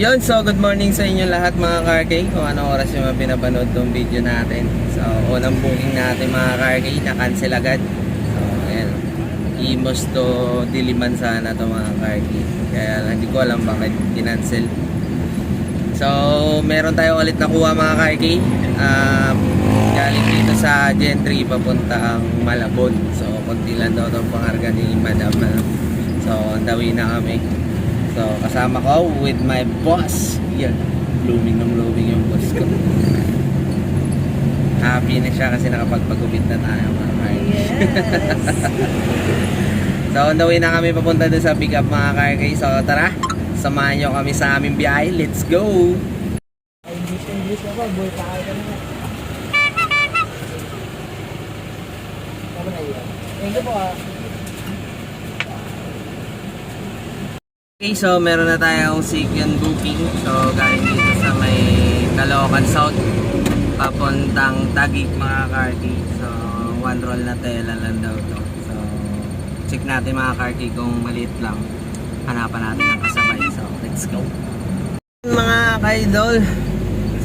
Yun, so good morning sa inyo lahat mga car-kay. Kung anong oras yung pinapanood tong video natin. So, unang booking natin mga car-kay, na-cancel agad. So, ayan. Imos to Diliman sana to mga car-kay. Kaya hindi ko alam bakit kinancel. So, meron tayo ulit nakuha mga car-kay. Galing dito sa Gentry, papunta ang Malabon. So, konti lang daw itong pangarga ni Madam. So, andawi na kami. So, kasama ko with my boss. Yan, blooming yung boss ko. Happy na siya kasi nakapagpagupit na tayo mga car-kay. Yes. So, on the way na kami papunta doon sa pick up mga car-kay. So, tara, samahan nyo kami sa aming biyahe. Let's go! English ako, boy pa ka na. Tama na yun. Thank you po ah. Okay, so meron na tayong second booking. So, galing dito sa may Caloocan South papuntang Taguig mga car-kay. So, one roll na tela lang daw to. So, check natin mga car-kay kung maliit lang. Hanapan natin ang kasabay. So, let's go! Mga ka-idol,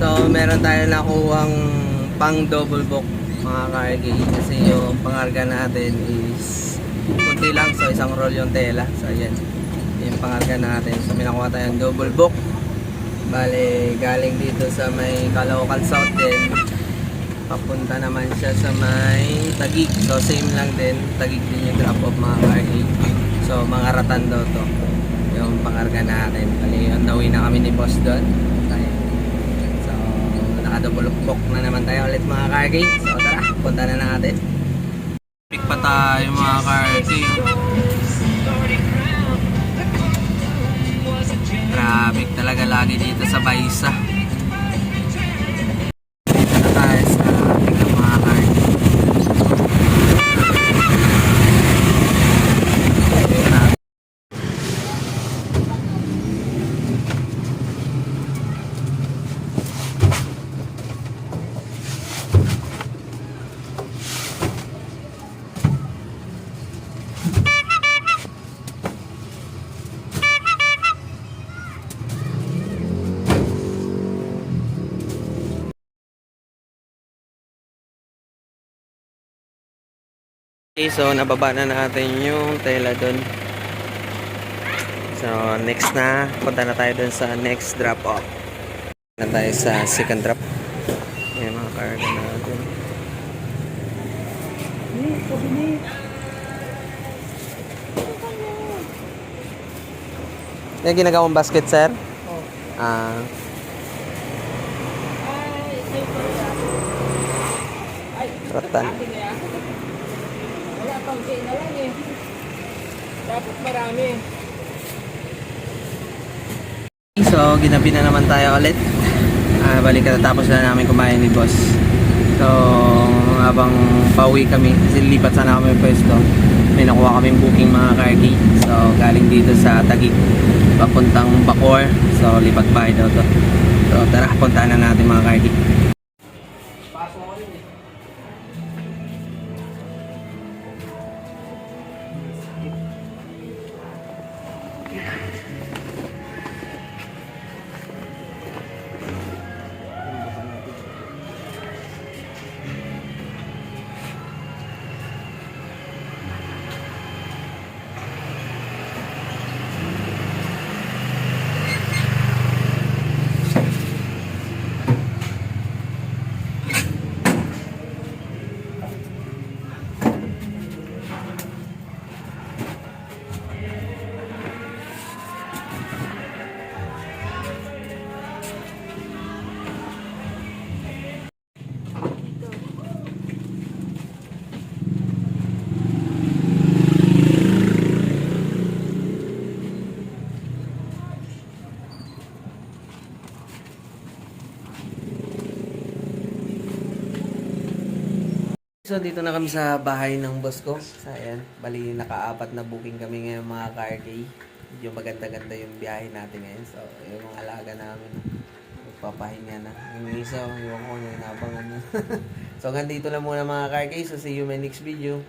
so meron tayo nakuhang pang double book mga car-kay. Kasi yung pangarga natin is kunti lang. So, isang roll yung tela. So, ayan. Yung pangarga natin. So may nakuha tayong double book. Bale, galing dito sa may Caloocan South din. Papunta naman siya sa may Taguig. So same lang din. Taguig din yung drop off mga car-kay. So mga ratan daw to. Yung pangarga natin. Bale, nauwi na kami ni boss doon. So naka-double book na naman tayo ulit mga car-kay. So tara, punta na natin. Pick pa tayo mga car-kay. Traffic talaga lagi dito sa Baisa. Dito na tayo sa pick up mga car. Okay, so nababa na natin yung tela dun. So next na, punta na tayo dun sa next drop off. Na tayo sa second drop. Ayan mga cargo natin. Yung ginagawang basket, sir? Oh. Rotan. Wala pang na lang eh. Dapat marami. So, ginabi na naman tayo ulit. Balik katapos na namin kumain ni boss. So, habang pauwi kami, kasi lipat sana kami pwesto, may nakuha kaming booking mga car-kay. So, galing dito sa Taguig, papuntang Bacoor. So, lipat bahay daw to. So, tara, puntaan na natin mga car-kay. So dito na kami sa bahay ng boss ko. So ayan, bali naka-apat na booking kami ngayon mga car-kay. Medyo maganda-ganda yung biyahe natin ngayon. So yung mga alaga namin, magpapahinga na. Yung isa, yung ako, yung inabangan na. So hanggang dito lang muna mga car-kay. So see you in my next video.